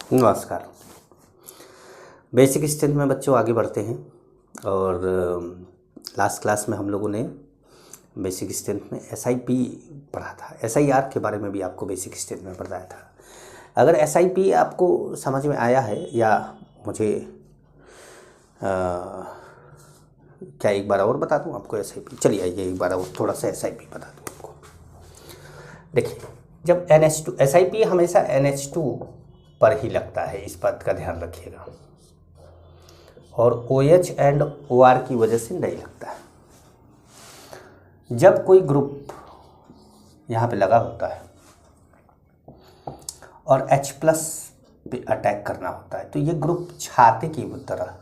नमस्कार। Basic strength में बच्चों आगे बढ़ते हैं और लास्ट क्लास में हम लोगों ने बेसिक स्ट्रेंथ में एसआईपी पढ़ा था। एसआईआर के बारे में भी आपको बेसिक स्ट्रेंथ में पढ़ाया था। अगर एसआईपी आपको समझ में आया है या मुझे क्या एक बार और बता दूं आपको एसआईपी? चलिए आइए एक बार और थोड़ा सा एसआईपी बता दूं आपको। देखिए, जब NH2 एसआईपी हमेशा NH2 पर ही लगता है, इस बात का ध्यान रखिएगा, और OH एंड OR की वजह से नहीं लगता है। जब कोई ग्रुप यहाँ पे लगा होता है और H+ पे अटैक करना होता है तो ये ग्रुप छाते की तरह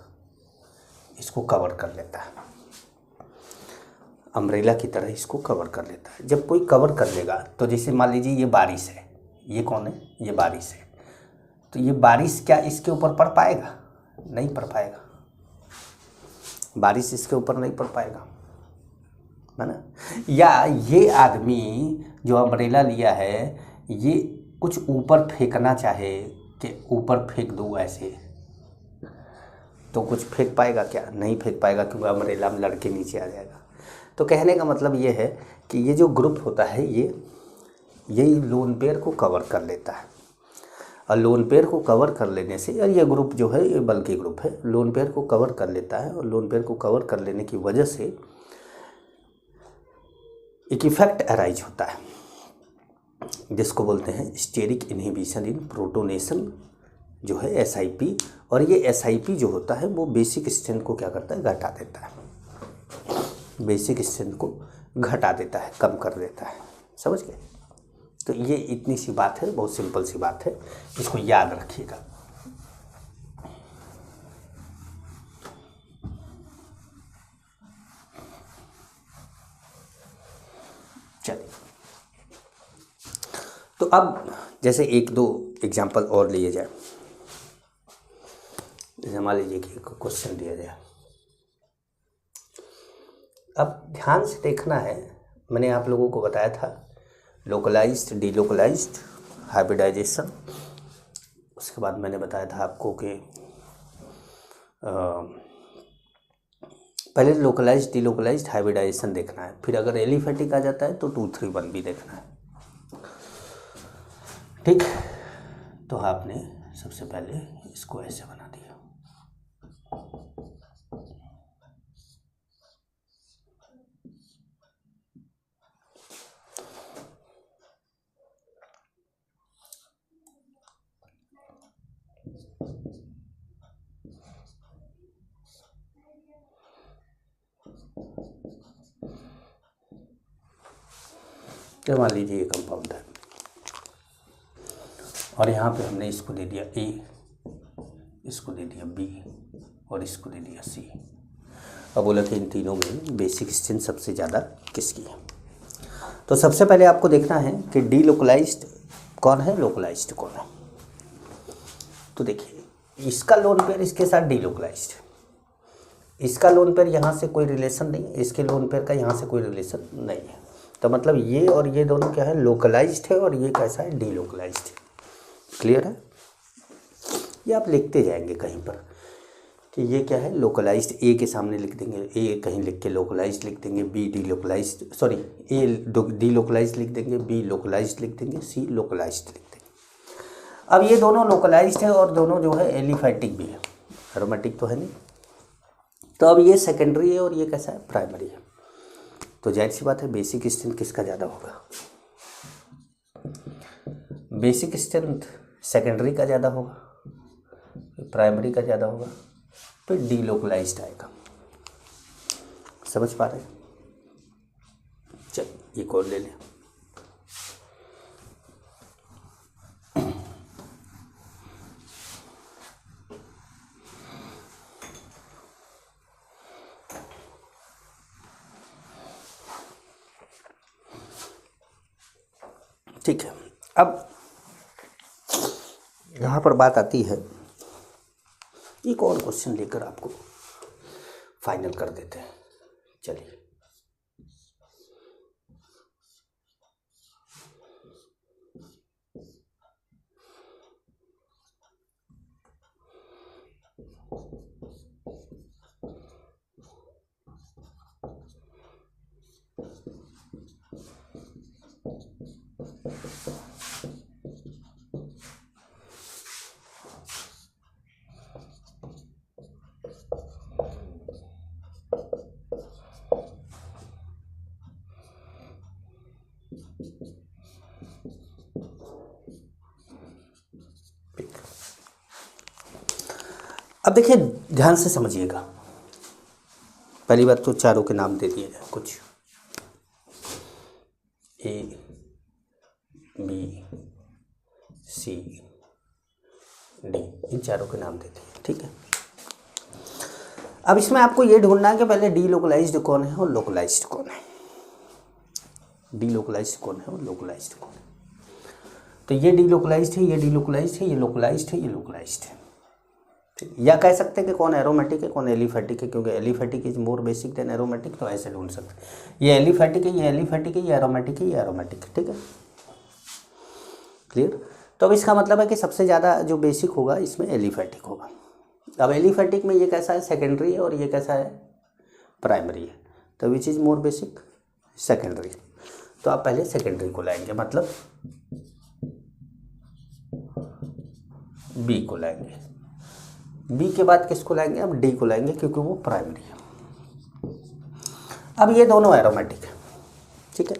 इसको कवर कर लेता है, अम्ब्रेला की तरह इसको कवर कर लेता है। जब कोई कवर कर लेगा तो जैसे मान लीजिए ये बारिश है, ये कौन है? ये बारिश है। तो ये बारिश क्या इसके ऊपर पड़ पाएगा? नहीं पड़ पाएगा। बारिश इसके ऊपर नहीं पड़ पाएगा, है ना। या ये आदमी जो अम्ब्रेला लिया है, ये कुछ ऊपर फेंकना चाहे कि ऊपर फेंक दूँ ऐसे, तो कुछ फेंक पाएगा क्या? नहीं फेंक पाएगा, क्योंकि अम्ब्रेला में लड़के नीचे आ जाएगा। तो कहने का मतलब ये है कि ये जो ग्रुप होता है ये लोन पेयर को कवर कर लेता है, और लोन पेयर को कवर कर लेने से, और ये ग्रुप जो है ये बल्कि ग्रुप है, लोन पेयर को कवर कर लेता है, और लोन पेयर को कवर कर लेने की वजह से एक इफेक्ट अराइज होता है जिसको बोलते हैं स्टेरिक इनहिबिशन इन प्रोटोनेशन, जो है एसआईपी। और ये एसआईपी जो होता है वो बेसिक स्ट्रेंथ को क्या करता है? घटा देता है। बेसिक स्ट्रेंथ को घटा देता है, कम कर देता है। समझ गए? तो ये इतनी सी बात है, बहुत सिंपल सी बात है, इसको याद रखिएगा। चलिए, तो अब जैसे एक दो एग्जाम्पल और लिए जाए। जैसे मान लीजिए कि एक क्वेश्चन दिया जाए, अब ध्यान से देखना है। मैंने आप लोगों को बताया था लोकलाइज्ड, डीलोकलाइज्ड, हाइब्रिडाइजेशन। उसके बाद मैंने बताया था आपको कि पहले लोकलाइज्ड, डीलोकलाइज्ड, हाइब्रिडाइजेशन देखना है, फिर अगर एलिफेटिक आ जाता है तो 2, 3, 1 भी देखना है। ठीक, तो आपने सबसे पहले इसको ऐसे बना दिया। तो मान लीजिए ये कंपाउंड है और यहाँ पे हमने इसको दे दिया A, इसको दे दिया B और इसको दे दिया C। अब बोला कि इन तीनों में बेसिक स्ट्रेंथ सबसे ज़्यादा किसकी है? तो सबसे पहले आपको देखना है कि डीलोकलाइज्ड कौन है, लोकलाइज्ड कौन है। तो देखिए, इसका लोन पेयर इसके साथ डीलोकलाइज्ड, इसका लोन पेयर यहाँ से कोई रिलेशन नहीं है, इसके लोन पेयर का यहाँ से कोई रिलेशन नहीं है। तो मतलब ये और ये दोनों क्या है? लोकलाइज्ड है, और ये कैसा है? डीलोकलाइज्ड। क्लियर है? ये आप लिखते जाएंगे कहीं पर कि ये क्या है? लोकलाइज्ड। ए के सामने लिख देंगे, ए कहीं लिख के लोकलाइज्ड लिख देंगे, बी डीलोकलाइज्ड, सॉरी ए डीलोकलाइज्ड लिख देंगे, बी लोकलाइज्ड लिख देंगे, सी लोकलाइज्ड लिख देंगे। अब ये दोनों लोकलाइज्ड है और दोनों जो है एलिफैटिक भी है, एरोमेटिक तो है नहीं। तो अब ये सेकेंडरी है और ये कैसा है? प्राइमरी है। तो जाहिर सी बात है बेसिक स्ट्रेंथ किसका ज़्यादा होगा? बेसिक स्ट्रेंथ सेकेंडरी का ज़्यादा होगा, प्राइमरी का ज़्यादा होगा, फिर डीलोकलाइज्ड आएगा। समझ पा रहे हैं? चल एक और ले लें। ठीक है, अब यहाँ पर बात आती है, एक और क्वेश्चन लेकर आपको फाइनल कर देते हैं। चलिए, अब देखिए ध्यान से समझिएगा। पहली बात तो चारों के नाम दे दिए जाए, कुछ ए बी सी डी, इन चारों के नाम दे दिए, ठीक है। अब इसमें आपको ये ढूंढना है कि पहले डी लोकलाइज्ड कौन है और लोकलाइज्ड कौन है। डी लोकलाइज्ड कौन है और लोकलाइज्ड कौन है। तो ये डी लोकलाइज्ड है, ये डी लोकलाइज्ड है, ये लोकलाइज्ड है, ये लोकलाइज्ड है। या कह सकते हैं कि कौन एरोमेटिक है कौन एलिफेटिक है, क्योंकि aliphatic is more basic than aromatic, तो ऐसे ढूंढ सकते हैं। ये एलिफेटिक है, ये एलिफेटिक है, ये एरोमेटिक है, ये एरोमेटिक है, ठीक है, क्लियर। तो अब इसका मतलब है कि सबसे ज़्यादा जो बेसिक होगा इसमें एलिफेटिक होगा। अब एलिफेटिक में ये कैसा है, सेकेंडरी है, और ये कैसा है, प्राइमरी है। तो which is more basic, secondary. तो आप पहले सेकेंडरी को लाएंगे, मतलब बी को लाएंगे। बी के बाद किसको लाएंगे, अब डी को लाएंगे, क्योंकि वो प्राइमरी है। अब ये दोनों एरोमेटिक है, ठीक है।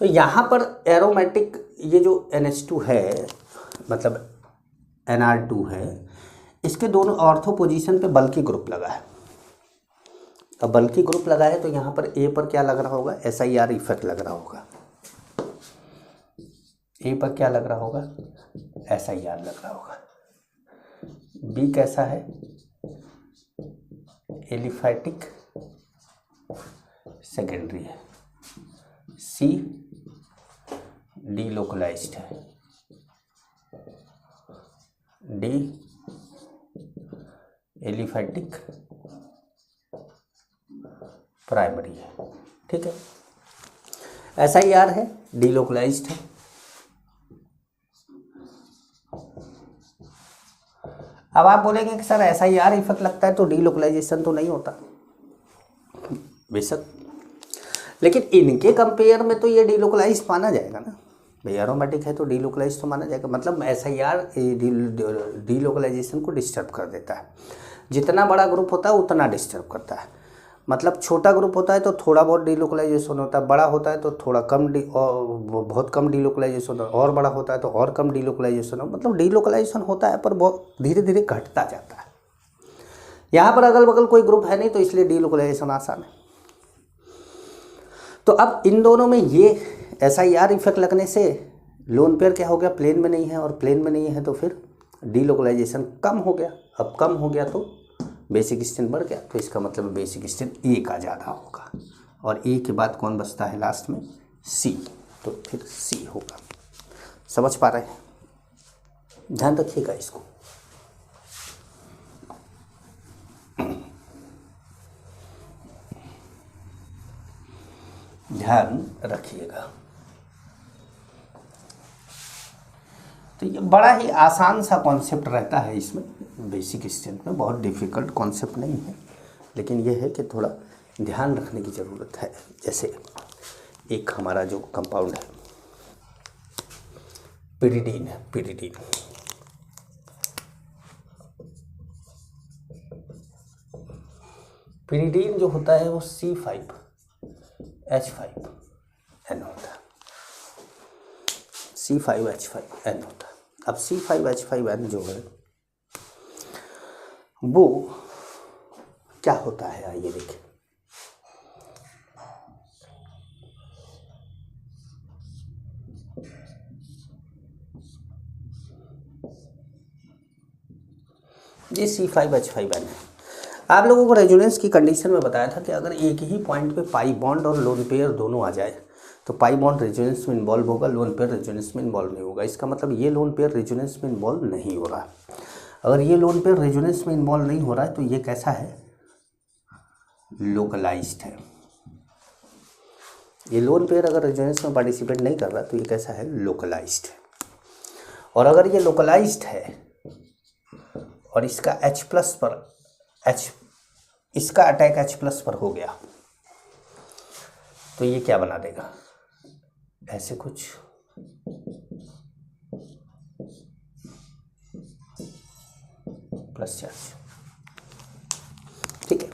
तो यहाँ पर एरोमेटिक ये जो NH2 है, मतलब NR2 है, इसके दोनों ऑर्थो पोजीशन पे बल्कि ग्रुप लगा है। अब बल्कि ग्रुप लगा है तो यहाँ पर ए पर क्या लग रहा होगा, SIR इफेक्ट लग रहा होगा। ए पर क्या लग रहा होगा, SIR लग रहा होगा। बी कैसा है, एलिफेटिक सेकेंडरी है। सी डी लोकलाइज्ड है। डी एलिफेटिक प्राइमरी है, ठीक है। SIR है, डी लोकलाइज्ड है। अब आप बोलेंगे कि सर SIR इफेक्ट लगता है तो डी लोकलाइजेशन तो नहीं होता, बेशक, लेकिन इनके कंपेयर में तो ये डी लोकलाइज माना जाएगा ना भाई। एरोमेटिक है तो डी लोकलाइज तो माना जाएगा, मतलब SIR डी लोकलाइजेशन को डिस्टर्ब कर देता है। जितना बड़ा ग्रुप होता है उतना डिस्टर्ब करता है। मतलब छोटा ग्रुप होता है तो थोड़ा बहुत डी लोकलाइजेशन होता है, बड़ा होता है तो थोड़ा कम और बहुत कम डी लोकलाइजेशन होता है, और बड़ा होता है तो और कम डी लोकलाइजेशन हो, मतलब डी लोकलाइजेशन होता है पर बहुत धीरे धीरे घटता जाता है। यहाँ पर अगल बगल कोई ग्रुप है नहीं तो इसलिए डी लोकलाइजेशन आसान है। तो अब इन दोनों में ये SIR इफेक्ट लगने से लोन पेयर क्या हो गया, प्लेन में नहीं है, और प्लेन में नहीं है तो फिर डी लोकलाइजेशन कम हो गया। अब कम हो गया तो बेसिक स्ट्रेंथ बढ़ गया, तो इसका मतलब बेसिक स्ट्रेंथ ए का ज़्यादा होगा। और ए के बाद कौन बचता है लास्ट में, सी, तो फिर सी होगा। समझ पा रहे हैं, ध्यान रखिएगा इसको। ध्यान रखिएगा। तो ये बड़ा ही आसान सा कॉन्सेप्ट रहता है इसमें, बेसिक स्ट्रेंथ में बहुत डिफ़िकल्ट कॉन्सेप्ट नहीं है, लेकिन ये है कि थोड़ा ध्यान रखने की ज़रूरत है। जैसे एक हमारा जो कंपाउंड है पिरिडीन है, पिरिडीन, पिरिडीन जो होता है वो C5H5N होता है, C5H5N होता है। अब C5H5N जो है वो क्या होता है, आइए देखें। ये C5H5N है। आप लोगों को रेजोनेंस की कंडीशन में बताया था कि अगर एक ही पॉइंट पे पाई बॉन्ड और लोन पेयर दोनों आ जाए तो पाई बॉन्ड रेजोनेंस में इन्वॉल्व होगा, लोन पेयर रेजोनेंस में इन्वॉल्व नहीं होगा। इसका मतलब ये लोन पेयर रेजोनेंस में इन्वॉल्व नहीं हो रहा है। अगर ये लोन पेयर रेजोनेंस में इन्वॉल्व नहीं हो रहा है तो ये कैसा है, लोकलाइज्ड है। ये लोन पेयर अगर रेजोनेंस में पार्टिसिपेट नहीं कर रहा तो ये कैसा है, लोकलाइज्ड है। और अगर ये लोकलाइज्ड है और इसका H प्लस पर इसका अटैक H प्लस पर हो गया तो ये क्या बना देगा, ऐसे कुछ प्लस चार्ज। ठीक है,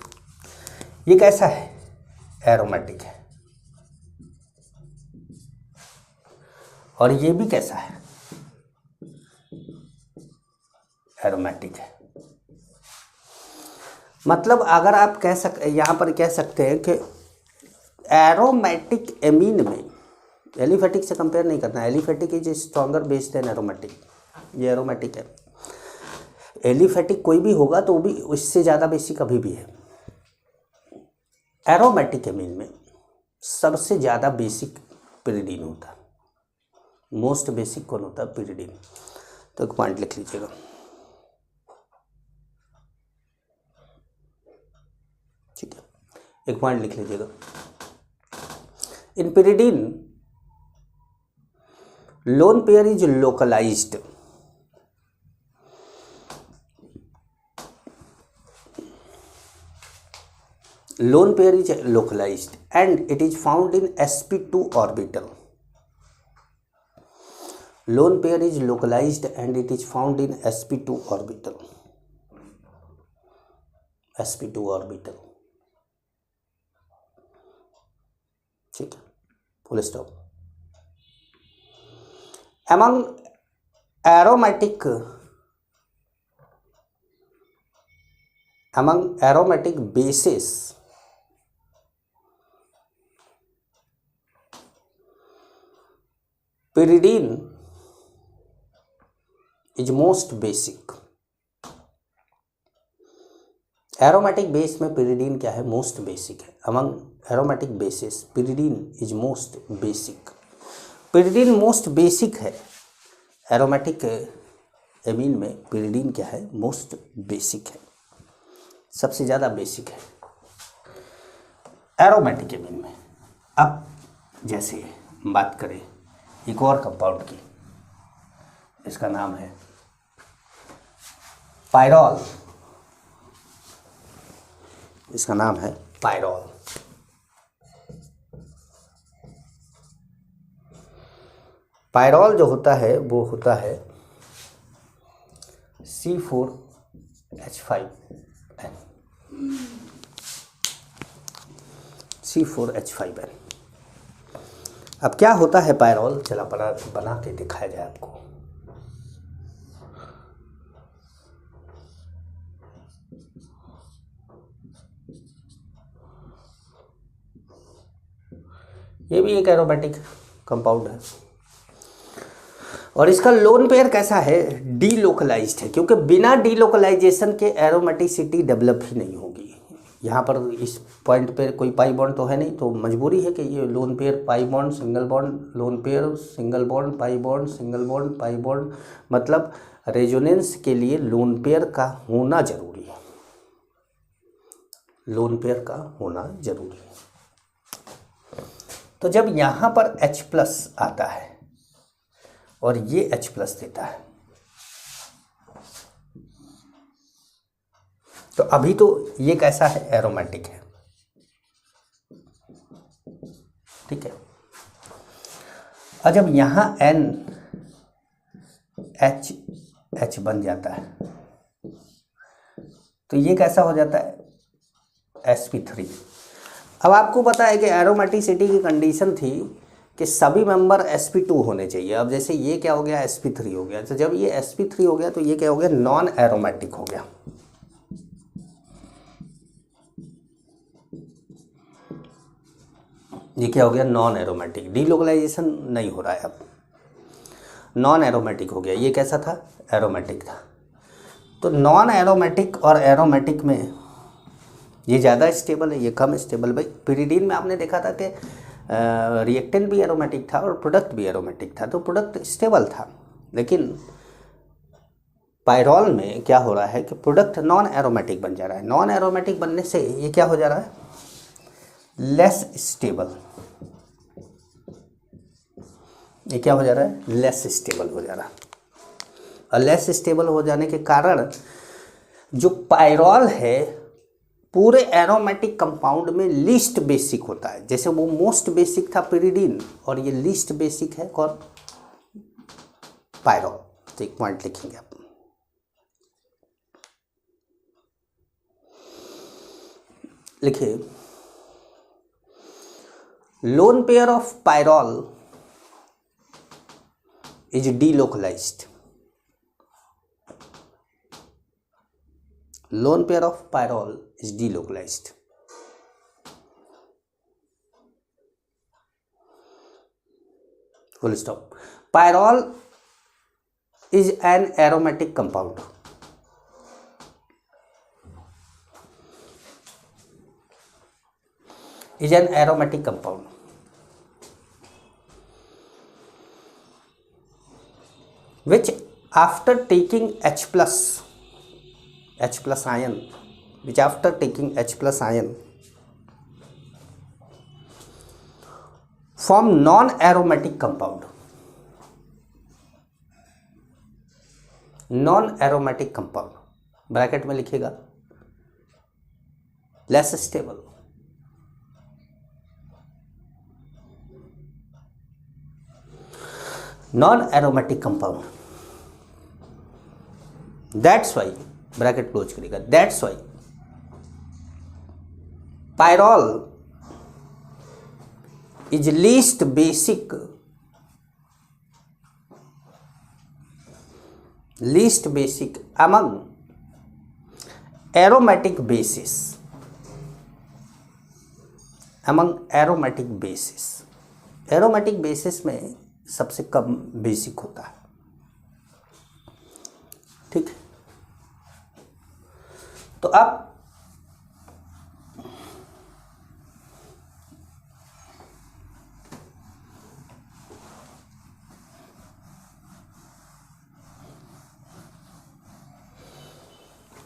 ये कैसा है, एरोमेटिक है। और ये भी कैसा है, एरोमेटिक है। मतलब अगर आप यहाँ पर कह सकते हैं कि एरोमेटिक एमीन में, एलिफेटिक से कंपेयर नहीं करना, aliphatic is stronger base than aromatic, ये एरोमेटिक है। एलिफेटिक कोई भी होगा तो वो भी उससे ज़्यादा बेसिक अभी भी है। एरोमेटिक एमीन में सबसे ज़्यादा बेसिक पिरिडीन होता है, मोस्ट बेसिक कौन होता है, पिरिडीन। तो एक पॉइंट लिख लीजिएगा, ठीक है, एक पॉइंट लिख लीजिएगा। इन pyridine lone pair is localized, lone pair is localized and it is found in sp2 orbital. Lone pair is localized and it is found in sp2 orbital, sp2 orbital, ठीक है, full stop. Among aromatic bases, pyridine is most basic। Aromatic base में pyridine क्या है, most basic है। Among aromatic bases pyridine is most basic, pyridine most basic है। Aromatic amine में pyridine क्या है, मोस्ट बेसिक है, सबसे ज़्यादा बेसिक है एरोमेटिक एमीन में। अब जैसे बात करें एक और कंपाउंड की, इसका नाम है पायरॉल, इसका नाम है पायरॉल। पायरॉल जो होता है वो होता है C4H5N, C4H5N। अब क्या होता है पायरॉल, चला बना के दिखाया जाए आपको। ये भी एक एरोमेटिक कंपाउंड है और इसका लोन पेयर कैसा है, डीलोकलाइज्ड है, क्योंकि बिना डीलोकलाइजेशन के एरोमेटिसिटी डेवलप ही नहीं होगी। यहाँ पर इस पॉइंट पे कोई पाई बॉन्ड तो है नहीं, तो मजबूरी है कि ये lone pair pi bond single bond, lone pair single bond pi bond, single bond pi bond, मतलब रेजोनेंस के लिए लोन पेयर का होना जरूरी है, लोन पेयर का होना जरूरी है। तो जब यहाँ पर H प्लस आता है और ये H प्लस देता है, तो अभी तो ये कैसा है, एरोमेटिक है, ठीक है। और जब यहाँ NH बन जाता है तो ये कैसा हो जाता है, sp3। अब आपको पता है कि एरोमेटिसिटी की कंडीशन थी कि सभी मेंबर sp2 होने चाहिए। अब जैसे ये क्या हो गया, sp3 हो गया, तो जब ये sp3 हो गया तो ये क्या हो गया, नॉन एरोमेटिक हो गया। ये क्या हो गया, नॉन एरोमेटिक, डीलोकलाइजेशन नहीं हो रहा है, अब नॉन एरोमेटिक हो गया। ये कैसा था, एरोमेटिक था। तो नॉन एरोमेटिक और एरोमेटिक में ये ज़्यादा स्टेबल है, ये कम स्टेबल। भाई pyridine में आपने देखा था कि रिएक्टेंट भी एरोमेटिक था और प्रोडक्ट भी एरोमेटिक था, तो प्रोडक्ट स्टेबल था। लेकिन पायरॉल में क्या हो रहा है कि प्रोडक्ट नॉन एरोमेटिक बन जा रहा है। नॉन एरोमेटिक बनने से ये क्या हो जा रहा है, लेस स्टेबल। ये क्या हो जा रहा है, लेस स्टेबल हो जा रहा है। और लेस स्टेबल हो जाने के कारण जो पायरॉल है पूरे एरोमेटिक कंपाउंड में लीस्ट बेसिक होता है। जैसे वो मोस्ट बेसिक था पिरिडीन और ये लीस्ट बेसिक है कौन, पायरॉल। तो एक पॉइंट लिखेंगे आप। लिखिए lone pair of pyrrole is delocalized. Lone pair of pyrrole is delocalized. Full stop. Pyrrole is an aromatic compound. Is an aromatic compound which after taking H plus ion, which after taking H plus ion form non-aromatic compound. Non-aromatic compound bracket में लिखिएगा less stable, non-aromatic compound. That's why bracket close करेगा, that's why pyrrole is least basic among aromatic bases. Aromatic basis में सबसे कम basic होता है। ठीक है, तो अब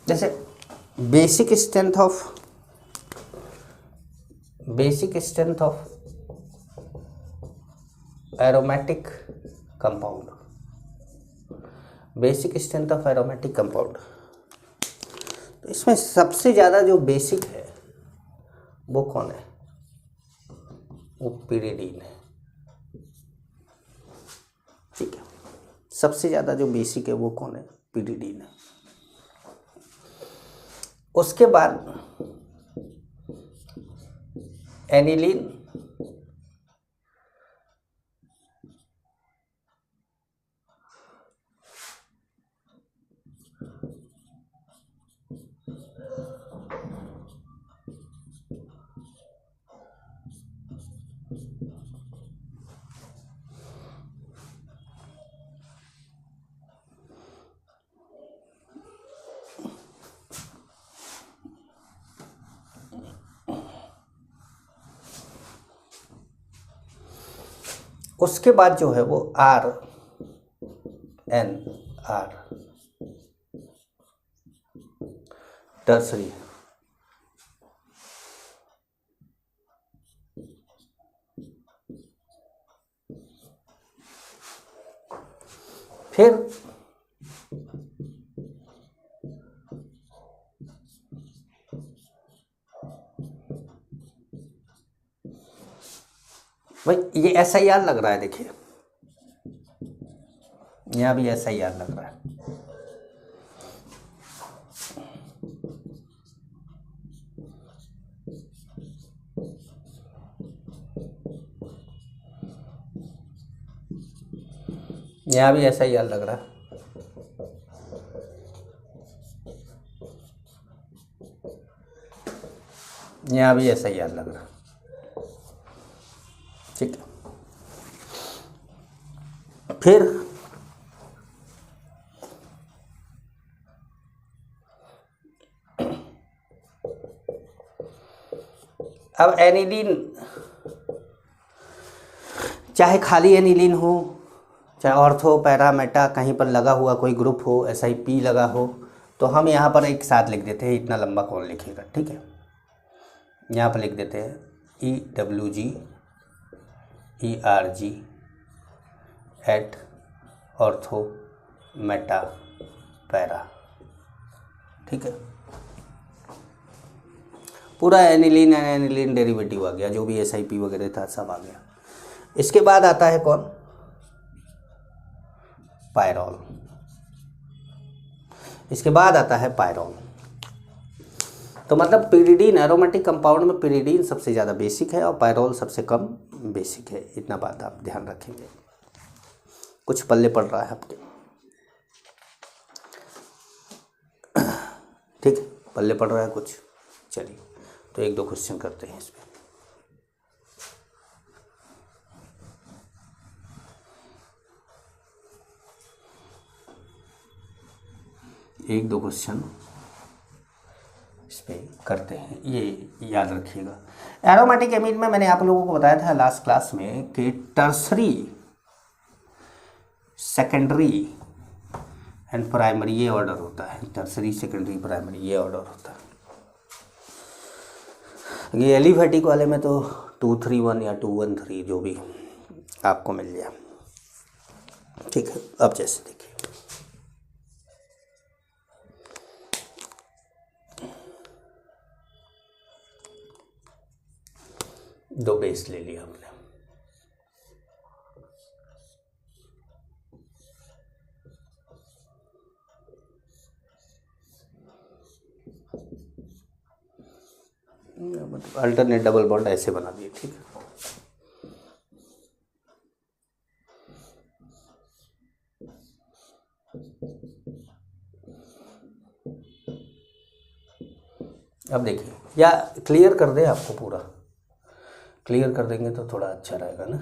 जैसे basic strength of aromatic compound, तो इसमें सबसे ज़्यादा जो बेसिक है वो कौन है, वो पिरिडीन है। ठीक है, सबसे ज़्यादा जो बेसिक है वो कौन है, पिरिडीन है। उसके बाद एनिलीन, उसके बाद जो है वो RNR, टर्सरी। फिर भाई ये SIR लग रहा है, देखिए यहाँ भी SIR लग रहा है। यहाँ भी SIR लग रहा है। यहाँ भी SIR लग रहा है। ठीक है, फिर अब एनिलीन, चाहे खाली एनिलीन हो, चाहे ऑर्थो पैरा मेटा कहीं पर लगा हुआ कोई ग्रुप हो, SIP लगा हो, तो हम यहाँ पर एक साथ लिख देते हैं। इतना लंबा कौन लिखेगा, ठीक है। यहाँ पर लिख देते हैं EWG ERG at ortho meta para, ठीक है, पूरा एनिलीन एंड एनिलीन डेरिवेटिव आ गया, जो भी SIP वगैरह था सब आ गया। इसके बाद आता है कौन, पायरॉल। इसके बाद आता है पायरॉल। तो मतलब पिरिडीन, एरोमेटिक कंपाउंड में पिरिडीन सबसे ज़्यादा बेसिक है और पायरॉल सबसे कम बेसिक है, इतना बात आप ध्यान रखेंगे। कुछ पल्ले पड़ रहा है आपके, ठीक है, पल्ले पड़ रहा है कुछ। चलिए तो एक दो क्वेश्चन करते हैं इसमें। एक दो क्वेश्चन इस पर करते हैं, ये याद रखिएगा। एरोमेटिक एमीन में मैंने आप लोगों को बताया था लास्ट क्लास में कि टर्सरी, सेकेंडरी एंड प्राइमरी ये ऑर्डर होता है। टर्सरी, सेकेंडरी, प्राइमरी ये ऑर्डर होता है। ये एलिफेटिक वाले में तो 231 या 213 जो भी आपको मिल जाए, ठीक है। अब जैसे देखिए, दो बेस ले लिया हमने, अल्टरनेट डबल बॉन्ड ऐसे बना दिए, ठीक है। अब देखिए, या क्लियर कर दे, आपको पूरा क्लियर कर देंगे तो थोड़ा अच्छा रहेगा ना।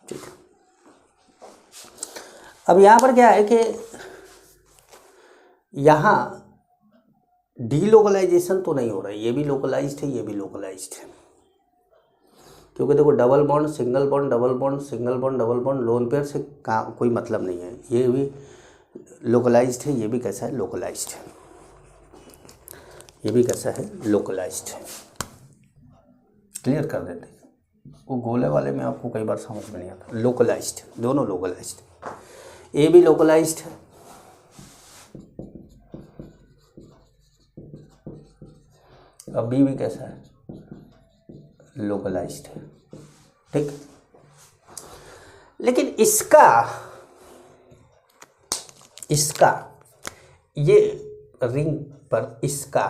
ठीक है, अब यहाँ पर क्या है कि यहाँ डीलोकलाइजेशन तो नहीं हो रहा है, ये भी लोकलाइज्ड है, ये भी लोकलाइज्ड है, क्योंकि देखो double bond, single bond, double bond, single bond, double bond, lone pair से कोई मतलब नहीं है। ये भी लोकलाइज्ड है, ये भी कैसा है, लोकलाइज्ड है, ये भी कैसा है, लोकलाइज्ड है। क्लियर कर देते हैं, वो गोले वाले में आपको कई बार समझ में नहीं आता। लोकलाइज्ड, दोनों लोकलाइज्ड, ए भी लोकलाइज्ड है, अब बी भी कैसा है, लोकलाइज्ड है, ठीक। लेकिन इसका ये रिंग पर इसका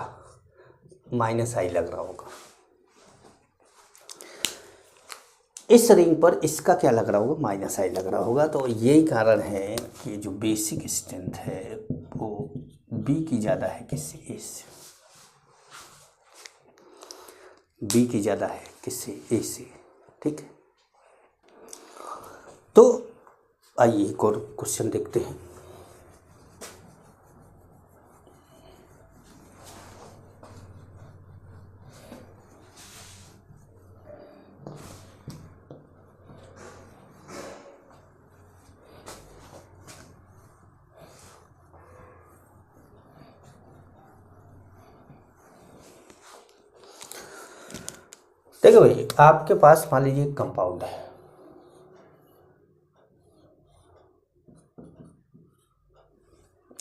-i लग रहा होगा, इस रिंग पर इसका क्या लग रहा होगा, -i लग रहा होगा। तो यही कारण है कि जो बेसिक स्ट्रेंथ है वो बी की ज़्यादा है किससे, ए से, बी की ज़्यादा है किससे, ए से, ठीक है। तो आइए एक और क्वेश्चन देखते हैं। देखो भाई, आपके पास मान लीजिए कंपाउंड है,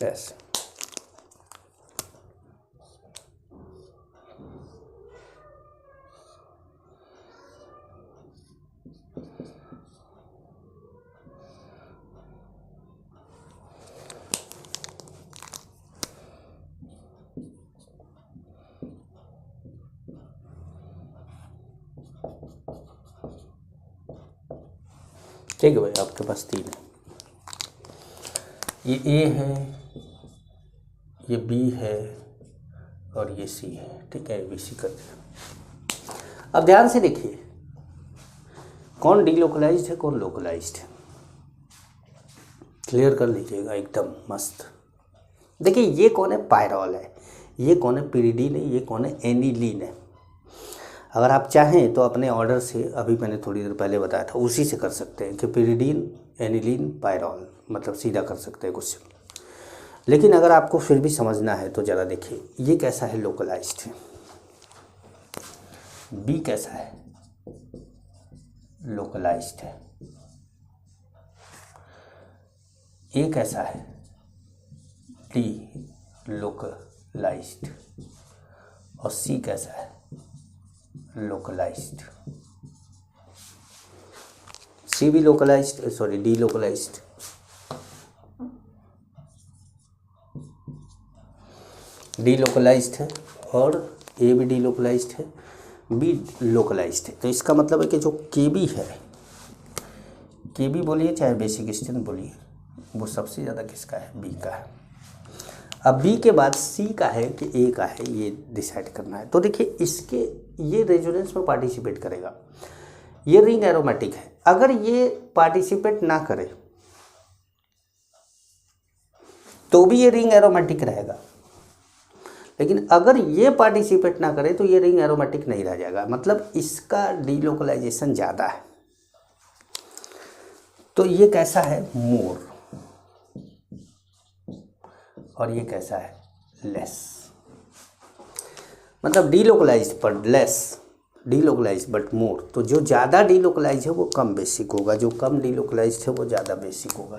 ऐसे, ठीक है भाई। आपके पास 3 है, ये ए है, ये बी है और ये सी है, ठीक है, ABC कर दिया। अब ध्यान से देखिए, कौन डीलोकलाइज्ड है, कौन लोकलाइज्ड है, क्लियर कर लीजिएगा एकदम मस्त। देखिए, ये कौन है, पायरॉल है, ये कौन है, पिरिडीन है, ये कौन है, एनिलीन है। अगर आप चाहें तो अपने ऑर्डर से, अभी मैंने थोड़ी देर पहले बताया था, उसी से कर सकते हैं कि पिरिडीन, एनिलीन, पायरॉल, मतलब सीधा कर सकते हैं क्वेश्चन। लेकिन अगर आपको फिर भी समझना है तो ज़रा देखिए, ये कैसा है, लोकलाइज्ड है, बी कैसा है, लोकलाइज्ड है, ए कैसा है, डी लोकलाइज्ड, और सी कैसा है, लोकलाइज्ड। सी भी localized, sorry delocalized. Delocalized है और ए भी डी लोकलाइज्ड है, बी लोकलाइज्ड है। तो इसका मतलब है कि जो के बी है, के बी बोलिए चाहे बेसिक स्ट्रेंथ बोलिए, वो सबसे ज़्यादा किसका है, बी का है। अब बी के बाद सी का है कि ए का है, ये डिसाइड करना है। तो देखिए इसके ये रेजोनेंस में पार्टिसिपेट करेगा, ये रिंग एरोमेटिक है। अगर ये पार्टिसिपेट ना करे तो भी ये रिंग एरोमेटिक रहेगा, लेकिन अगर ये पार्टिसिपेट ना करे तो ये रिंग एरोमेटिक नहीं रह जाएगा, मतलब इसका डीलोकलाइजेशन ज़्यादा है। तो ये कैसा है, मोर, और ये कैसा है, लेस। मतलब delocalised but less, delocalised but more. तो जो ज़्यादा डीलोकलाइज है वो कम बेसिक होगा, जो कम डीलोकलाइज्ड है वो ज़्यादा बेसिक होगा।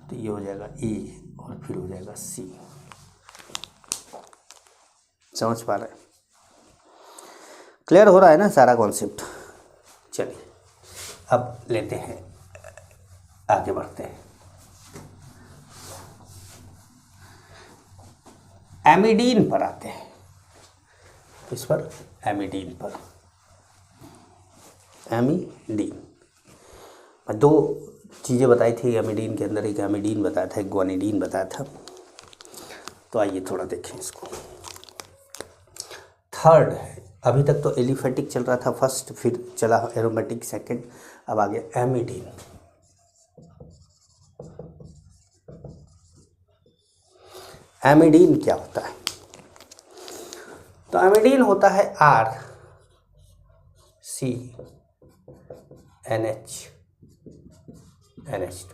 तो ये हो जाएगा ए और फिर हो जाएगा सी। समझ पा रहे हैं? क्लियर हो रहा है ना सारा कॉन्सेप्ट? चलिए अब लेते हैं, आगे बढ़ते हैं। एमिडीन पर आते हैं। इस पर एमिडीन पर, एमिडीन दो चीज़ें बताई थी एमिडीन के अंदर, एक एमिडीन बताया था, एक ग्वानिडीन बताया था। तो आइए थोड़ा देखें इसको। थर्ड है, अभी तक तो एलिफेटिक चल रहा था फर्स्ट, फिर चला एरोमेटिक सेकंड, अब आ गया एमिडीन। एमिडीन क्या होता है? तो एमिडीन होता है R C N H NH2।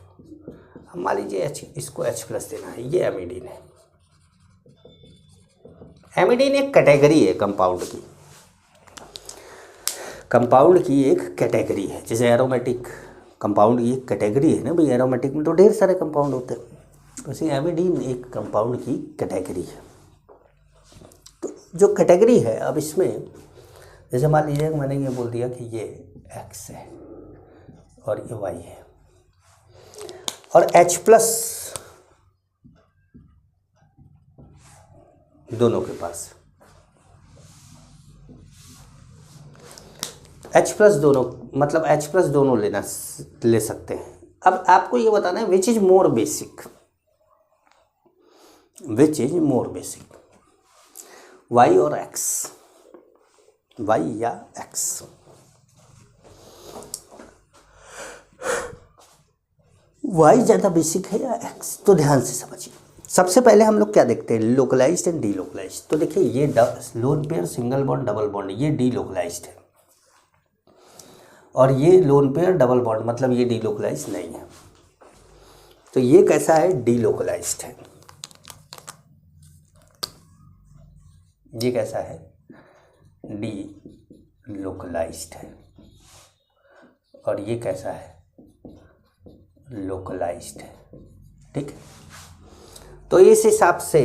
अब मान लीजिए H, इसको H प्लस देना है, ये एमिडीन है। एमिडीन एक कैटेगरी है कंपाउंड की, कंपाउंड की एक कैटेगरी है। जैसे एरोमेटिक कंपाउंड की एक कैटेगरी है ना भाई, एरोमेटिक में तो ढेर सारे कंपाउंड होते हैं, वैसे एमिडीन एक कंपाउंड की कैटेगरी है। तो जो कैटेगरी है, अब इसमें जैसे मान लीजिए मैंने ये बोल दिया कि ये X है और ये Y है, और H प्लस दोनों के पास, H प्लस दोनों, मतलब H प्लस दोनों ले सकते हैं। अब आपको ये बताना है which is more basic, which is more basic, Y और X, Y या X। Y ज़्यादा बेसिक है या X? तो ध्यान से समझिए। सबसे पहले हम लोग क्या देखते हैं, लोकलाइज्ड एंड डीलोकलाइज्ड। तो देखिए ये lone pair single bond double bond, ये डीलोकलाइज्ड है, और ये लोन पेयर डबल बॉन्ड मतलब ये डीलोकलाइज्ड नहीं है। तो ये कैसा है, डीलोकलाइज्ड है। ये कैसा है, डीलोकलाइज्ड है, और ये कैसा है, लोकलाइज्ड है। ठीक है, तो इस हिसाब से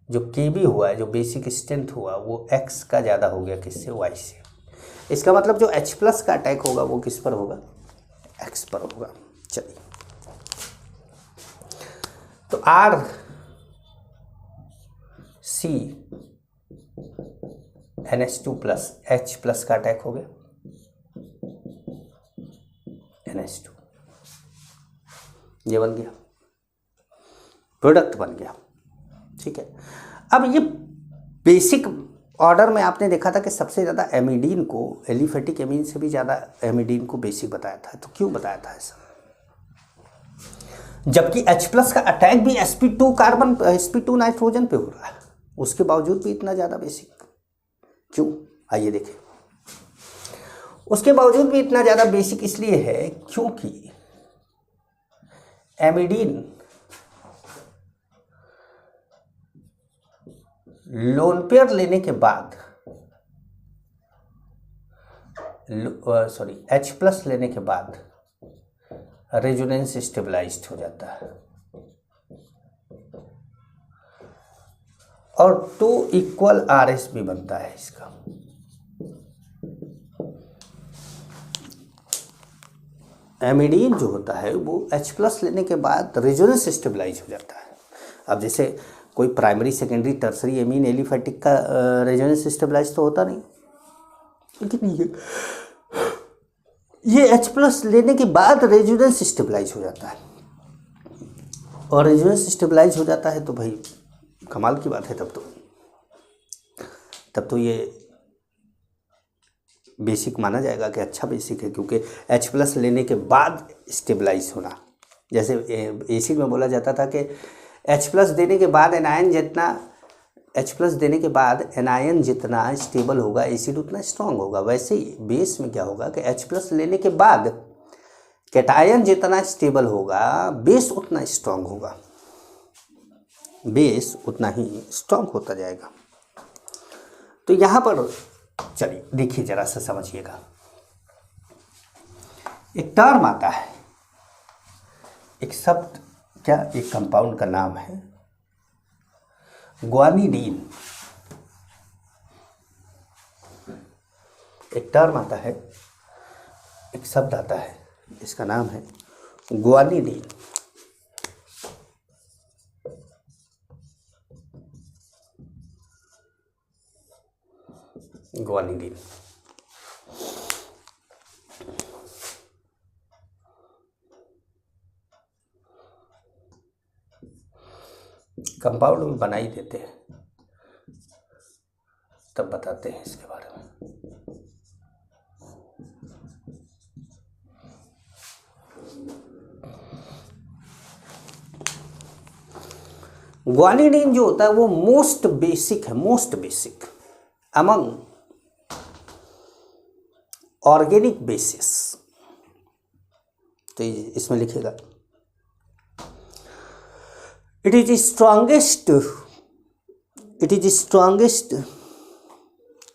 जो केबी हुआ है, जो बेसिक स्ट्रेंथ हुआ, वो X का ज़्यादा हो गया किससे, Y से। इसका मतलब जो H प्लस का अटैक होगा वो किस पर होगा, X पर होगा। चलिए, तो R C NH2 plus H plus का अटैक हो गया NH2, ये बन गया, प्रोडक्ट बन गया। ठीक है, अब ये बेसिक ऑर्डर में आपने देखा था कि सबसे ज़्यादा एमिडीन को, एलिफेटिक एमीन से भी ज़्यादा एमिडीन को बेसिक बताया था। तो क्यों बताया था ऐसा, जबकि H प्लस का अटैक भी sp2 कार्बन, sp2 नाइट्रोजन पे हो रहा है, उसके बावजूद भी इतना ज़्यादा बेसिक क्यों? आइए देखें। उसके बावजूद भी इतना ज़्यादा बेसिक इसलिए है क्योंकि एमिडीन लोन पेयर लेने के बाद, H प्लस लेने के बाद रेजोनेंस स्टेबलाइज्ड हो जाता है और 2 इक्वल RS भी बनता है इसका। एमिडीन जो होता है वो H+ लेने के बाद रेजोनेंस स्टेबलाइज हो जाता है। अब जैसे कोई primary secondary tertiary amine aliphatic का रेजोनेंस स्टेबलाइज तो होता नहीं, लेकिन ये H+ लेने के बाद रेजोनेंस स्टेबलाइज हो जाता है। और रेजोनेंस स्टेबलाइज हो जाता है तो भाई कमाल की बात है। तब तो ये बेसिक माना जाएगा कि अच्छा बेसिक है, क्योंकि H+ लेने के बाद स्टेबलाइज होना। जैसे एसिड में बोला जाता था कि H+ देने के बाद एनायन जितना H+ देने के बाद एनायन जितना स्टेबल होगा एसिड उतना स्ट्रांग होगा। वैसे ही बेस में क्या होगा कि H+ लेने के बाद कैटायन जितना स्टेबल होगा बेस उतना स्ट्रांग होगा, बेस उतना ही स्ट्रांग होता जाएगा। तो यहाँ पर चलिए देखिए जरा सा समझिएगा। एक टर्म आता है, एक शब्द क्या, एक कंपाउंड का नाम है ग्वानिडीन। एक टर्म आता है, एक शब्द आता है, इसका नाम है ग्वानिडीन। ग्वानिडीन कंपाउंड में बना ही देते हैं, तब बताते हैं इसके बारे में। ग्वानिडीन जो होता है वो मोस्ट बेसिक है, most basic among organic basis. तो इसमें लिखेगा it is strongest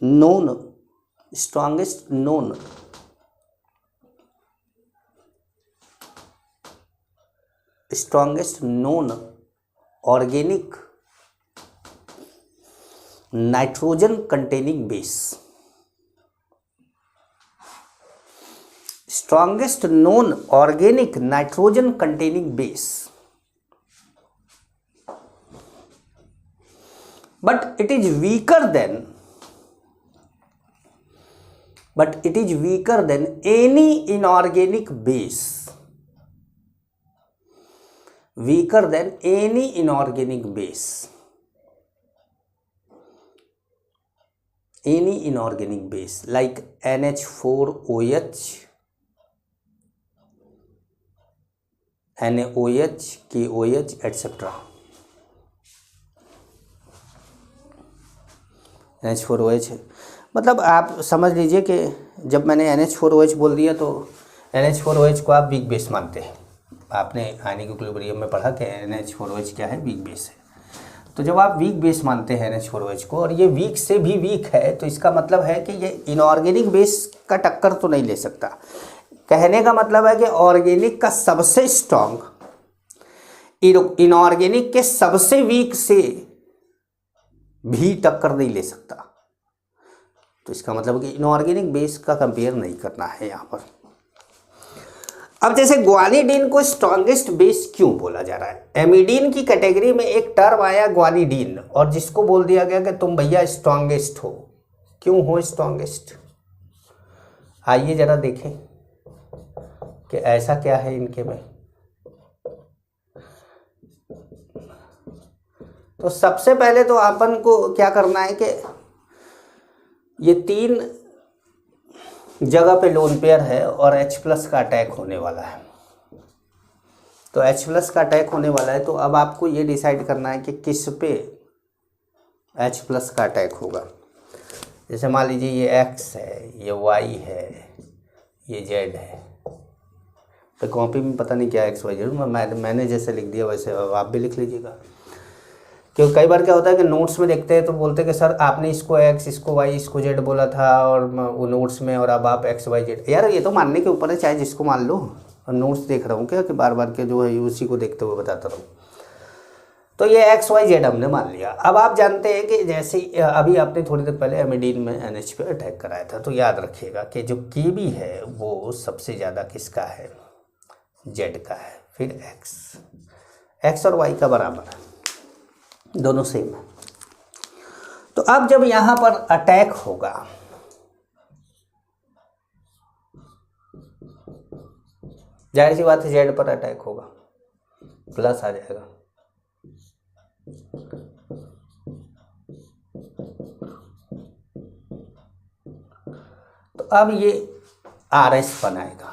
known organic nitrogen containing base. Strongest known organic nitrogen containing base, but it is weaker than any inorganic base, weaker than any inorganic base, any inorganic base like NH4OH, NaOH, KOH etc. NH4OH है, मतलब आप समझ लीजिए कि जब मैंने NH4OH बोल दिया तो NH4OH को आप वीक बेस मानते हैं। आपने आयनिक इक्विलिब्रियम में पढ़ा कि NH4OH क्या है, वीक बेस है। तो जब आप वीक बेस मानते हैं NH4OH को और ये वीक से भी वीक है, तो इसका मतलब है कि ये इनऑर्गेनिक बेस का टक्कर तो नहीं ले सकता। कहने का मतलब है कि ऑर्गेनिक का सबसे स्ट्रॉन्ग इनऑर्गेनिक के सबसे वीक से भी टक्कर नहीं ले सकता। तो इसका मतलब कि इनऑर्गेनिक बेस का कंपेयर नहीं करना है यहाँ पर। अब जैसे ग्वानिडीन को स्ट्रॉन्गेस्ट बेस क्यों बोला जा रहा है? एमिडीन की कैटेगरी में एक टर्म आया ग्वानिडीन, और जिसको बोल दिया गया कि तुम भैया स्ट्रॉन्गेस्ट हो। क्यों हो स्ट्रॉन्गेस्ट? आइए जरा देखें कि ऐसा क्या है इनके में। तो सबसे पहले तो अपन को क्या करना है कि ये 3 जगह पे लोन पेयर है और H+ का अटैक होने वाला है। तो H+ का अटैक होने वाला है, तो अब आपको ये डिसाइड करना है कि किस पे H+ का अटैक होगा। जैसे मान लीजिए ये X है, ये Y है, ये Z है। तो कॉपी में पता नहीं क्या XYZ, मैंने जैसे लिख दिया वैसे आप भी लिख लीजिएगा। क्योंकि कई बार क्या होता है कि नोट्स में देखते हैं तो बोलते हैं कि सर आपने इसको X, इसको Y, इसको Z बोला था और वो नोट्स में, और अब आप XYZ। यार ये तो मानने के ऊपर है, चाहे जिसको मान लो। और नोट्स देख रहा हूँ क्या कि बार बार के जो है उसी को देखते हुए बताता रहूँ। तो ये XYZ हमने मान लिया। अब आप जानते हैं कि जैसे अभी आपने थोड़ी देर पहले एमिडीन में NH पे अटैक कराया था, तो याद रखिएगा कि जो KB है वो सबसे ज़्यादा किसका है, Z का है, फिर X और Y का बराबर है, दोनों सेम है। तो अब जब यहाँ पर अटैक होगा, जाहिर सी बात है Z पर अटैक होगा, प्लस आ जाएगा। तो अब ये RS बनाएगा,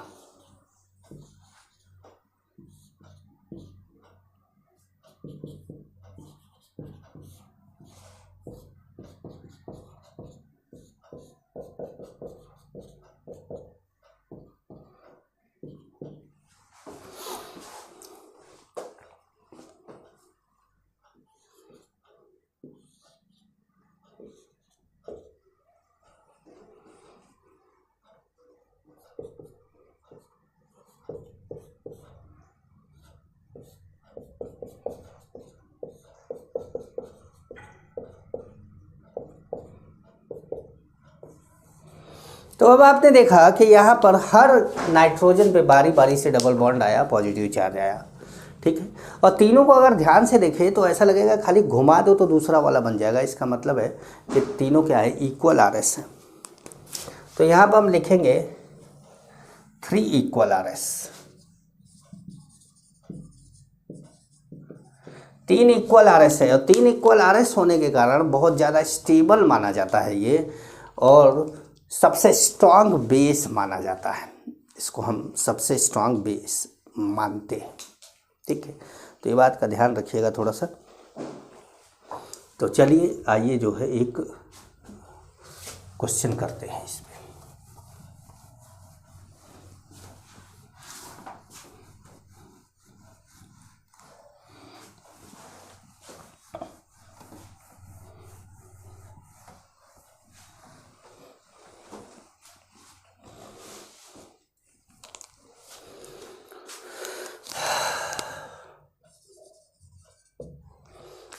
तो अब आपने देखा कि यहाँ पर हर नाइट्रोजन पे बारी बारी से डबल बॉन्ड आया, पॉजिटिव चार्ज आया, ठीक है। और तीनों को अगर ध्यान से देखें तो ऐसा लगेगा खाली घुमा दो तो दूसरा वाला बन जाएगा। इसका मतलब है कि तीनों क्या है, इक्वल RS है। तो यहाँ पर हम लिखेंगे 3 इक्वल RS, 3 इक्वल RS है। और 3 इक्वल RS होने के कारण बहुत ज़्यादा स्टेबल माना जाता है ये, और सबसे स्ट्रांग बेस माना जाता है। इसको हम सबसे स्ट्रांग बेस मानते हैं, ठीक है। तो ये बात का ध्यान रखिएगा थोड़ा सा। तो चलिए आइए जो है एक क्वेश्चन करते हैं इसमें।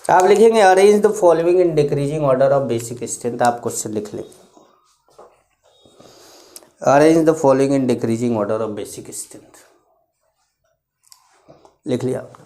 आप लिखेंगे arrange the following in decreasing order of basic strength. आप क्वेश्चन लिख लें, arrange the following in decreasing order of basic strength, लिख लिया आपने।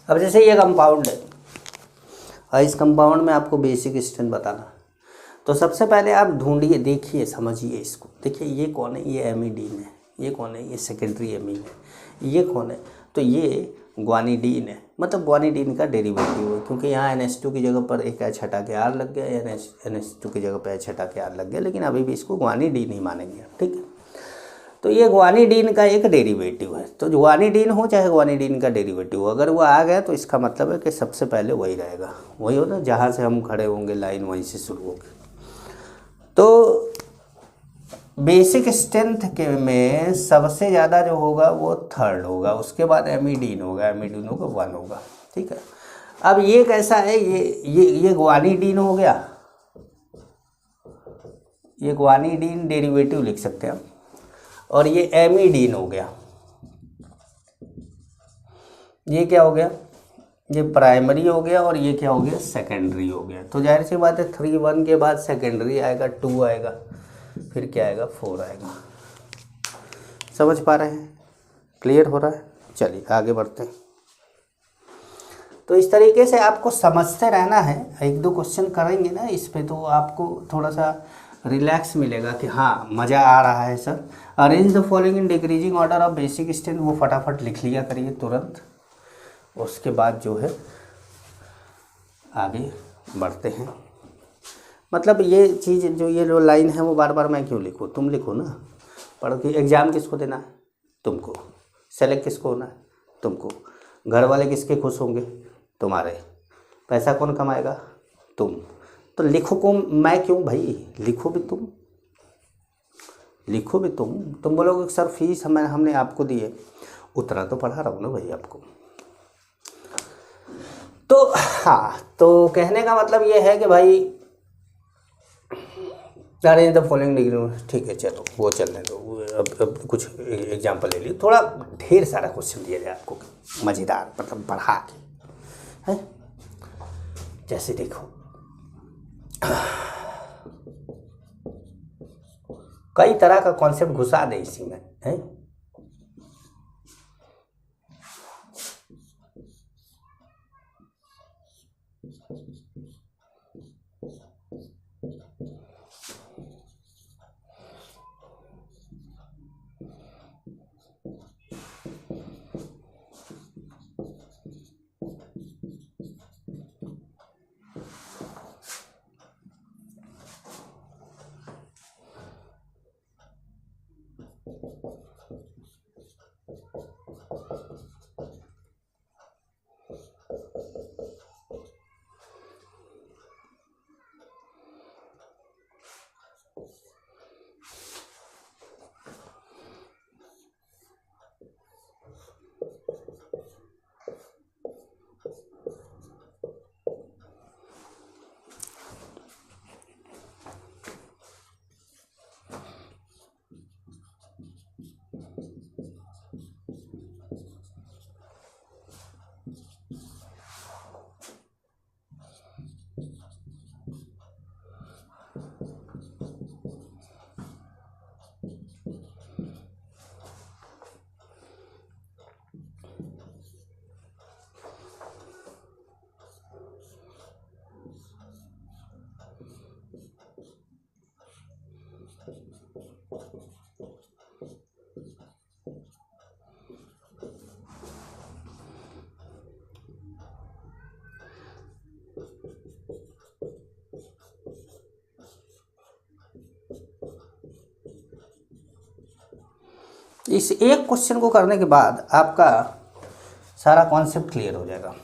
अब जैसे ये कंपाउंड है और इस कंपाउंड में आपको बेसिक स्ट्रेंथ बताना, तो सबसे पहले आप ढूंढिए, देखिए, समझिए इसको। देखिए ये कौन है, ये एमिडीन है। ये कौन है, ये सेकेंडरी एमीन है। ये कौन है, तो ये ग्वानिडीन है, मतलब ग्वानिडीन का डेरिवेटिव है, क्योंकि यहाँ NH2 की जगह पर एक H हटा के R लग गया, NH2 की जगह पर H हटा के R लग गया, लेकिन अभी भी इसको ग्वानिडीन ही मानेंगे, ठीक है। तो ये ग्वानिडीन का एक डेरिवेटिव है। तो ग्वानिडीन हो चाहे ग्वानिडीन का डेरिवेटिव हो, अगर वो आ गया तो इसका मतलब है कि सबसे पहले वही रहेगा, वही हो ना, जहाँ से हम खड़े होंगे लाइन वहीं से शुरू होगी। तो बेसिक स्ट्रेंथ के में सबसे ज़्यादा जो होगा वो थर्ड होगा, उसके बाद एमिडीन होगा, एमिडीन होगा 1 होगा, ठीक है। अब ये कैसा है, ये ग्वानिडीन हो गया, ये ग्वानिडीन डेरिवेटिव लिख सकते हैं हम, और ये एमिडीन हो गया। ये क्या हो गया, ये प्राइमरी हो गया और ये क्या हो गया, सेकेंडरी हो गया। तो जाहिर सी बात है 3 1 के बाद सेकेंडरी आएगा, 2 आएगा, फिर क्या आएगा, 4 आएगा। समझ पा रहे हैं, क्लियर हो रहा है? चलिए आगे बढ़ते हैं। तो इस तरीके से आपको समझते रहना है, 1 2 क्वेश्चन करेंगे ना इस पे, तो आपको थोड़ा सा रिलैक्स मिलेगा कि हाँ मज़ा आ रहा है sir. Arrange the following in decreasing order of basic strength, वो फटाफट लिख लिया करिए तुरंत। उसके बाद जो है आगे बढ़ते हैं। मतलब ये चीज़ जो ये जो लाइन है वो बार बार मैं क्यों लिखूँ, तुम लिखो ना। पढ़ो कि एग्ज़ाम किसको देना है, तुमको। सेलेक्ट किसको होना है, तुमको। घर वाले किसके खुश होंगे, तुम्हारे। पैसा कौन कमाएगा, तुम। तो लिखो को मैं क्यों भाई, लिखो भी तुम, लिखो भी तुम बोलोगे सर फीस हमने आपको दी है, उतना तो पढ़ा रहा हूँ ना भाई आपको। तो हाँ, तो कहने का मतलब ये है कि भाई अरेंज द फॉलोइंग डिग्री, ठीक है चलो वो चलने दो। अब कुछ एग्जाम्पल ले ली, थोड़ा ढेर सारा क्वेश्चन दिया जाए आपको मज़ेदार, मतलब बढ़ा के है। जैसे देखो कई तरह का कॉन्सेप्ट घुसा दे इसी में है। इस एक क्वेश्चन को करने के बाद आपका सारा कॉन्सेप्ट क्लियर हो जाएगा।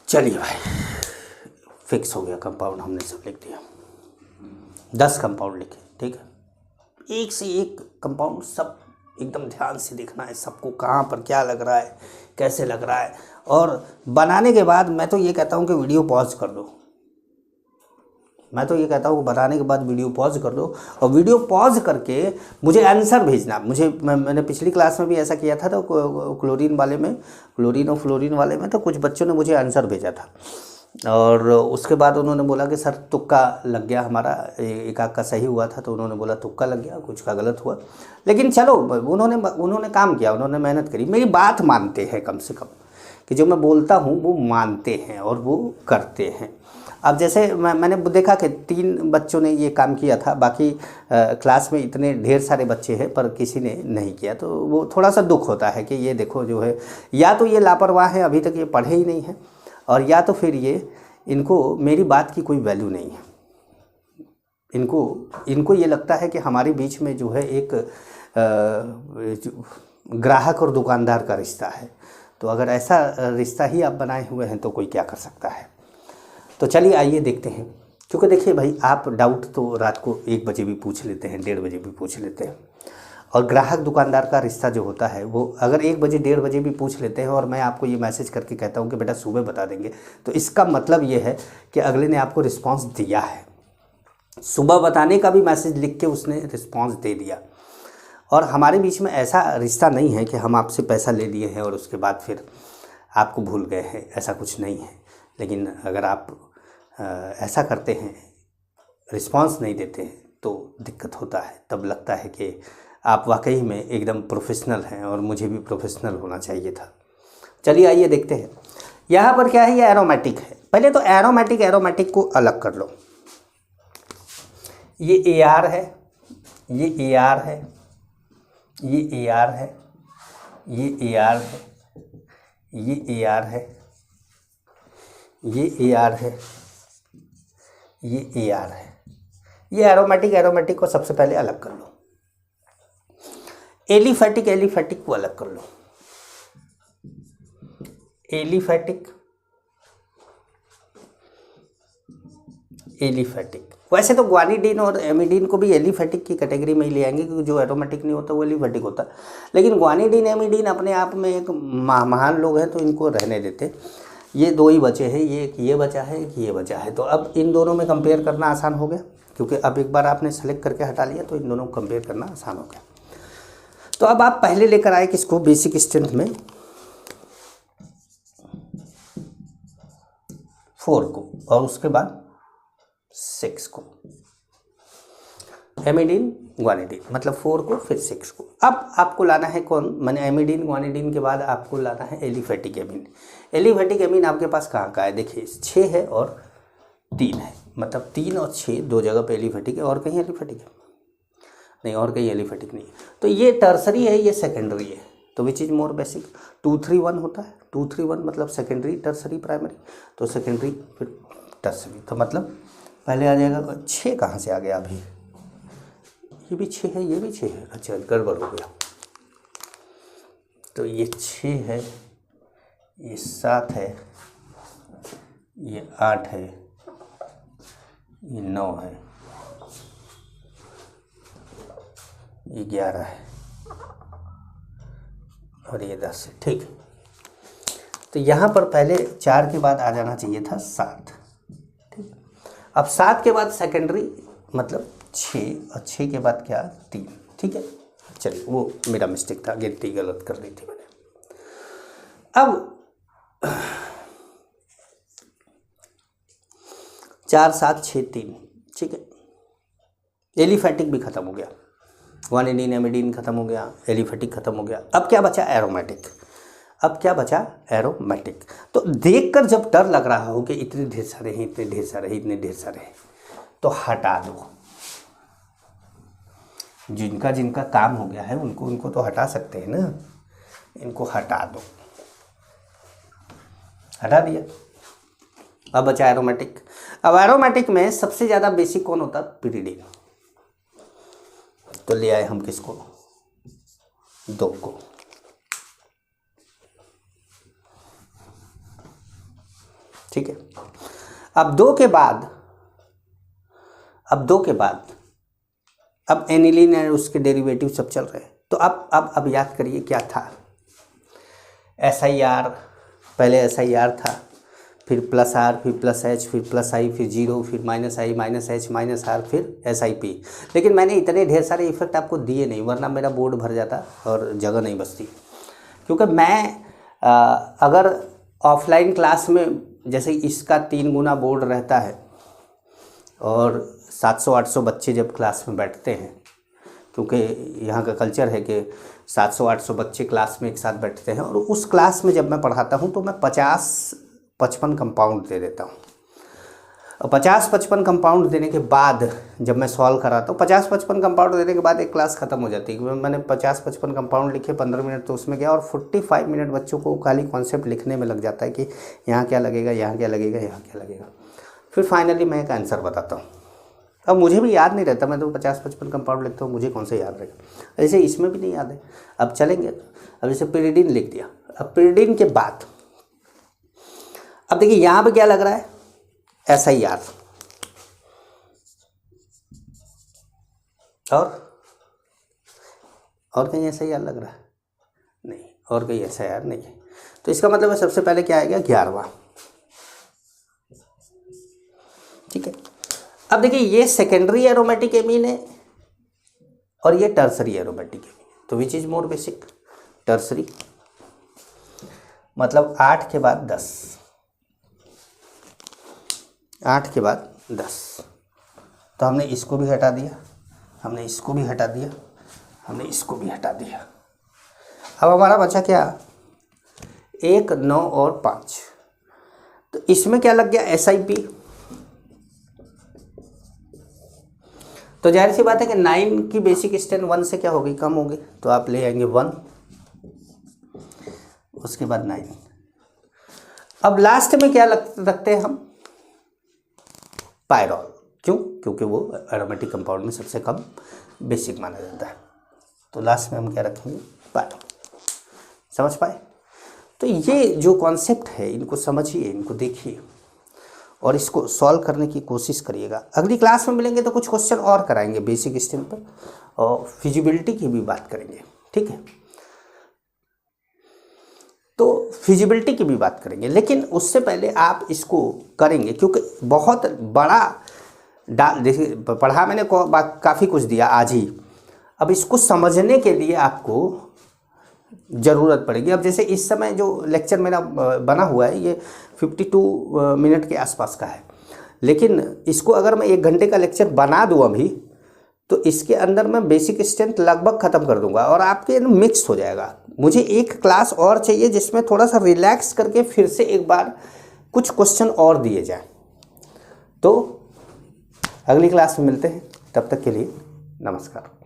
चलिए भाई, फिक्स हो गया कंपाउंड, हमने सब लिख दिया। 10 कंपाउंड लिखे, ठीक है। एक से एक कंपाउंड सब एकदम ध्यान से देखना है, सबको कहाँ पर क्या लग रहा है, कैसे लग रहा है। और बनाने के बाद मैं तो ये कहता हूँ कि वीडियो पॉज कर दो। मैं तो ये कहता हूँ बनाने के बाद वीडियो पॉज कर दो, और वीडियो पॉज करके मुझे आंसर भेजना। मैंने पिछली क्लास में भी ऐसा किया था, तो क्लोरीन वाले में, क्लोरीन और फ्लोरीन वाले में, तो कुछ बच्चों ने मुझे आंसर भेजा था, और उसके बाद उन्होंने बोला कि सर तुक्का लग गया हमारा, एक आध का सही हुआ था, तो उन्होंने बोला तुक्का लग गया, कुछ का गलत हुआ। लेकिन चलो उन्होंने काम किया, उन्होंने मेहनत करी, मेरी बात मानते हैं कम से कम, कि जो मैं बोलता हूँ वो मानते हैं और वो करते हैं। अब जैसे मैंने देखा कि 3 बच्चों ने ये काम किया था, बाकी क्लास में इतने ढेर सारे बच्चे हैं पर किसी ने नहीं किया, तो वो थोड़ा सा दुख होता है कि ये देखो जो है, या तो ये लापरवाह है, अभी तक ये पढ़े ही नहीं हैं, और या तो फिर ये इनको मेरी बात की कोई वैल्यू नहीं है। इनको ये लगता है कि हमारे बीच में जो है एक ग्राहक और दुकानदार का रिश्ता है। तो अगर ऐसा रिश्ता ही आप बनाए हुए हैं तो कोई क्या कर सकता है। तो चलिए आइए देखते हैं। क्योंकि देखिए भाई, आप डाउट तो रात को 1 बजे भी पूछ लेते हैं, 1:30 बजे भी पूछ लेते हैं, और ग्राहक दुकानदार का रिश्ता जो होता है वो अगर 1 बजे 1:30 बजे भी पूछ लेते हैं और मैं आपको ये मैसेज करके कहता हूँ कि बेटा सुबह बता देंगे, तो इसका मतलब ये है कि अगले ने आपको रिस्पॉन्स दिया है। सुबह बताने का भी मैसेज लिख के उसने रिस्पॉन्स दे दिया। और हमारे बीच में ऐसा रिश्ता नहीं है कि हम आपसे पैसा ले लिए हैं और उसके बाद फिर आपको भूल गए हैं, ऐसा कुछ नहीं है। लेकिन अगर आप ऐसा करते हैं, रिस्पॉन्स नहीं देते हैं, तो दिक्कत होता है। तब लगता है कि आप वाकई में एकदम प्रोफेशनल हैं और मुझे भी प्रोफेशनल होना चाहिए था। चलिए आइए देखते हैं। यहाँ पर क्या है, ये एरोमेटिक है। पहले तो एरोमेटिक को अलग कर लो। ये AR है, ये AR है, ये AR है, ये AR है, ये AR है, ये AR है, ये AR है। ये एरोमेटिक को सबसे पहले अलग कर लो। एलिफेटिक को अलग कर लो। एलिफेटिक वैसे तो ग्वानिडीन और एमिडीन को भी एलिफेटिक की कैटेगरी में ही ले आएंगे, क्योंकि जो एरोमेटिक नहीं होता वो एलिफेटिक होता। लेकिन ग्वानिडीन एमिडीन अपने आप में एक महान लोग हैं, तो इनको रहने देते। ये 2 ही बचे हैं, ये एक ये बचा है, एक ये बचा है। तो अब इन दोनों में कंपेयर करना आसान हो गया, क्योंकि अब एक बार आपने सेलेक्ट करके हटा लिया तो इन दोनों को कंपेयर करना आसान हो गया। तो अब आप पहले लेकर आए किसको, बेसिक स्ट्रेंथ में 4 को, और उसके बाद 6 को। एमिडीन ग्वानिडीन, मतलब 4 को फिर 6 को। अब आपको लाना है कौन, मैंने एमिडीन ग्वानिडीन के बाद आपको लाना है एलिफेटिक एमीन। एलिफेटिक एमीन आपके पास कहाँ का है, देखिए 6 है और 3 है, मतलब 3 और 6 2 जगह पे एलिफेटिक है। और कहीं एलिफेटिक है नहीं, और कहीं एलिफेटिक नहीं है। तो ये टर्सरी है, ये सेकेंडरी है। तो विच इज़ मोर बेसिक, 2 3 1 होता है। 2 3 1 मतलब सेकेंडरी, टर्सरी, प्राइमरी। तो सेकेंडरी फिर टर्सरी, तो मतलब पहले आ जाएगा 6 कहाँ से आ गया अभी, ये भी 6 है, ये भी 6 है। अच्छा, गड़बड़ हो गया। तो ये 6 है, ये 7 है, ये 8 है, ये 9 है, ये 11 है, और ये 10 है। ठीक। तो यहाँ पर पहले 4 के बाद आ जाना चाहिए था 7। ठीक। अब 7 के बाद सेकेंडरी मतलब 6, और 6 के बाद क्या, 3। ठीक है, चलिए वो मेरा मिस्टेक था, गिनती गलत कर दी थी मैंने। अब 4 7 6 3। ठीक है, एलिफेटिक भी खत्म हो गया, ग्वानिडीन एमिडीन खत्म हो गया, एलिफेटिक खत्म हो गया। अब क्या बचा, एरोमेटिक। अब क्या बचा, एरोमेटिक। तो देखकर जब डर लग रहा हो कि इतने ढेर सारे हैं, इतने ढेर सारे हैं, इतने ढेर सारे हैं, तो हटा दो। जिनका जिनका काम हो गया है उनको तो हटा सकते हैं ना, इनको हटा दो। हटा दिया। अब बचा एरोमेटिक। अब एरोमेटिक में सबसे ज़्यादा बेसिक कौन होता है, पिरिडीन। तो ले आए हम किसको, 2 को। ठीक है। अब 2 के बाद अब एनिलीन और उसके डेरिवेटिव सब चल रहे हैं। तो अब याद करिए क्या था, SIR, पहले SIR था, फिर +R, फिर +H, फिर +I, फिर 0, फिर -I, -H, -R, फिर SIP। लेकिन मैंने इतने ढेर सारे इफेक्ट आपको दिए नहीं, वरना मेरा बोर्ड भर जाता और जगह नहीं बचती। क्योंकि मैं अगर ऑफलाइन क्लास में, जैसे इसका 3 गुना बोर्ड रहता है, और 700-800 बच्चे जब क्लास में बैठते हैं, क्योंकि यहाँ का कल्चर है कि 700-800 बच्चे क्लास में एक साथ बैठते हैं, और उस क्लास में जब मैं पढ़ाता हूँ तो मैं 50-55 कंपाउंड दे देता हूँ। और 50-55 कंपाउंड देने के बाद जब मैं सॉल्व कराता हूँ, 50-55 कंपाउंड देने के बाद एक क्लास ख़त्म हो जाती है। मैंने 50-55 कंपाउंड लिखे, 15 मिनट तो उसमें गया, और 45 मिनट बच्चों को खाली कॉन्सेप्ट लिखने में लग जाता है कि यहाँ क्या लगेगा, यहाँ क्या लगेगा, यहाँ क्या लगेगा। फिर फाइनली मैं एक आंसर बताता हूँ। अब मुझे भी याद नहीं रहता, मैं तो 50-55 कंपाउंड लिखता हूँ, मुझे कौन सा याद रहेगा। ऐसे इसमें भी नहीं याद है। अब चलेंगे, अब जैसे pyridine लिख दिया। अब pyridine के बाद अब देखिए यहाँ पे क्या लग रहा है, SIR, और कहीं SIR लग रहा है नहीं, और कहीं SIR नहीं है। तो इसका मतलब है सबसे पहले क्या आएगा, 11वां। ठीक है। अब देखिए ये सेकेंडरी एरोमेटिक एमीन है और ये टर्सरी एरोमेटिक एमीन है, तो which is more basic, tertiary. मतलब 8 के बाद 10, 8 के बाद 10, तो हमने इसको भी हटा दिया, हमने इसको भी हटा दिया, हमने इसको भी हटा दिया। अब हमारा बचा क्या, 1, 9 और 5। तो इसमें क्या लग गया, SIP। तो जाहिर सी बात है कि 9 की बेसिक स्ट्रेंथ 1 से क्या होगी, कम होगी, तो आप ले आएंगे 1, उसके बाद 9। अब लास्ट में क्या रखते हैं हम, पायरॉल। क्यों, क्योंकि वो एरोमेटिक कंपाउंड में सबसे कम बेसिक माना जाता है। तो लास्ट में हम क्या रखेंगे, पायरॉल। समझ पाए। तो ये जो कॉन्सेप्ट है इनको समझिए, इनको देखिए और इसको सॉल्व करने की कोशिश करिएगा। अगली क्लास में मिलेंगे तो कुछ क्वेश्चन और कराएंगे बेसिक स्ट्रेंथ पर और फिजिबिलिटी की भी बात करेंगे। ठीक है, तो फिजिबिलिटी की भी बात करेंगे, लेकिन उससे पहले आप इसको करेंगे क्योंकि बहुत बड़ा देखिए पढ़ा मैंने काफ़ी कुछ दिया आज ही। अब इसको समझने के लिए आपको ज़रूरत पड़ेगी। अब जैसे इस समय जो लेक्चर मेरा बना हुआ है ये 52 मिनट के आसपास का है, लेकिन इसको अगर मैं 1 घंटे का लेक्चर बना दूँ अभी, तो इसके अंदर मैं बेसिक स्ट्रेंथ लगभग ख़त्म कर दूंगा और आपके मिक्स हो जाएगा। मुझे एक क्लास और चाहिए जिसमें थोड़ा सा रिलैक्स करके फिर से एक बार कुछ क्वेश्चन और दिए जाएं। तो अगली क्लास में मिलते हैं, तब तक के लिए नमस्कार।